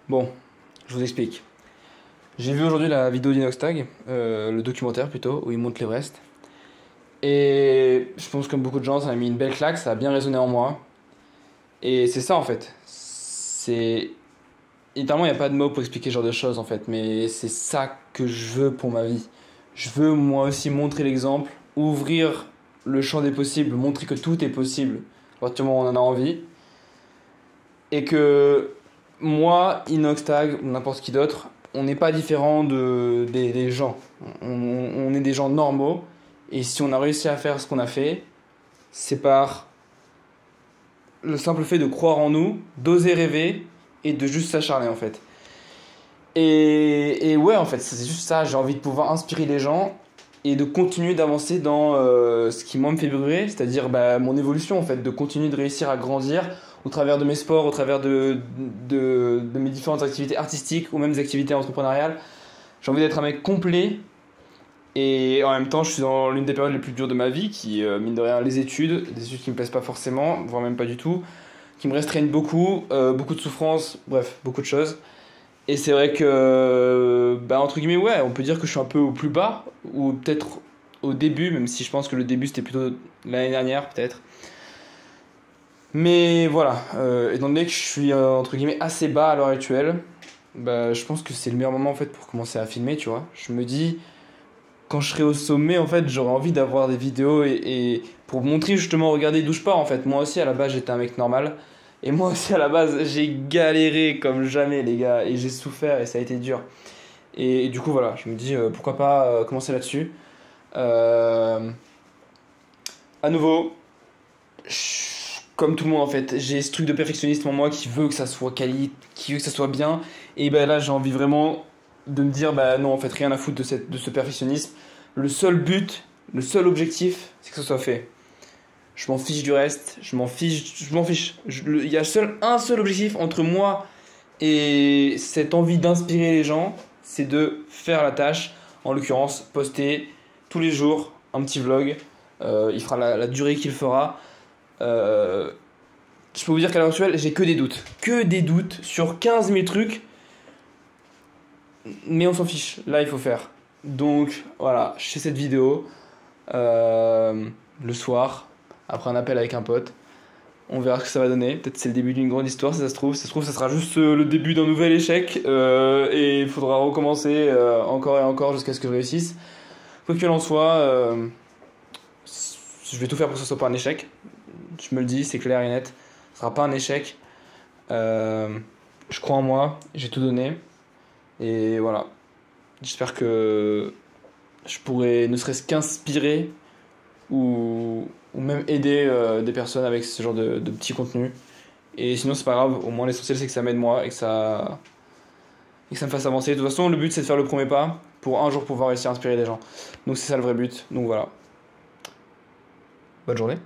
Bon, je vous explique. J'ai vu aujourd'hui la vidéo d'Inoxtag, le documentaire plutôt, où il monte l'Everest. Et je pense que comme beaucoup de gens, ça m'a mis une belle claque, ça a bien résonné en moi. Et c'est ça en fait. C'est. Littéralement, il n'y a pas de mots pour expliquer ce genre de choses en fait, mais c'est ça que je veux pour ma vie. Je veux moi aussi montrer l'exemple, ouvrir le champ des possibles, montrer que tout est possible à partir du moment où on en a envie. Et que moi, Inoxtag ou n'importe qui d'autre, on n'est pas différent des gens. On est des gens normaux. Et si on a réussi à faire ce qu'on a fait, c'est par le simple fait de croire en nous, d'oser rêver et de juste s'acharner en fait. Et ouais, en fait, c'est juste ça. J'ai envie de pouvoir inspirer les gens et de continuer d'avancer dans ce qui moi me fait vibrer, c'est-à-dire mon évolution en fait, de continuer de réussir à grandir au travers de mes sports, au travers de mes différentes activités artistiques ou même des activités entrepreneuriales. J'ai envie d'être un mec complet et en même temps je suis dans l'une des périodes les plus dures de ma vie qui, mine de rien, les études, des études qui me plaisent pas forcément, voire même pas du tout, qui me restreignent beaucoup, beaucoup de souffrance, bref, beaucoup de choses. Et c'est vrai que, entre guillemets, ouais, on peut dire que je suis un peu au plus bas, ou peut-être au début, même si je pense que le début c'était plutôt l'année dernière, peut-être. Mais voilà, étant donné que je suis entre guillemets assez bas à l'heure actuelle, je pense que c'est le meilleur moment en fait pour commencer à filmer, tu vois. Je me dis, quand je serai au sommet, en fait, j'aurai envie d'avoir des vidéos et pour montrer justement, regardez d'où je pars en fait. Moi aussi, à la base, j'étais un mec normal. Et moi aussi, à la base, j'ai galéré comme jamais, les gars. Et j'ai souffert et ça a été dur. Et du coup, voilà, je me dis, pourquoi pas commencer là-dessus. Euh, à nouveau, comme tout le monde en fait, j'ai ce truc de perfectionniste en moi qui veut que ça soit quali, qui veut que ça soit bien. Et là, j'ai envie vraiment de me dire, non, en fait, rien à foutre de ce perfectionnisme. Le seul but, le seul objectif, c'est que ça soit fait. Je m'en fiche du reste, je m'en fiche, je m'en fiche. Il y a un seul objectif entre moi et cette envie d'inspirer les gens, c'est de faire la tâche. En l'occurrence, poster tous les jours un petit vlog. Il fera la durée qu'il fera. Euh, je peux vous dire qu'à l'heure actuelle, j'ai que des doutes. Que des doutes sur 15 000 trucs. Mais on s'en fiche. Là, il faut faire. Donc, voilà, je fais cette vidéo le soir, après un appel avec un pote. On verra ce que ça va donner. Peut-être c'est le début d'une grande histoire, si ça se trouve. Si ça se trouve, ça sera juste le début d'un nouvel échec. Et il faudra recommencer encore et encore jusqu'à ce que je réussisse. Quoi qu'il en soit, je vais tout faire pour que ce soit pas un échec. Je me le dis, c'est clair et net. Ce sera pas un échec. Je crois en moi, j'ai tout donné. Et voilà. J'espère que je pourrai ne serait-ce qu'inspirer ou même aider des personnes avec ce genre de petits contenus. Et sinon, c'est pas grave, au moins l'essentiel c'est que ça m'aide moi et que ça me fasse avancer. De toute façon, le but c'est de faire le premier pas pour un jour pouvoir réussir à inspirer des gens. Donc, c'est ça le vrai but. Donc, voilà. Bonne journée.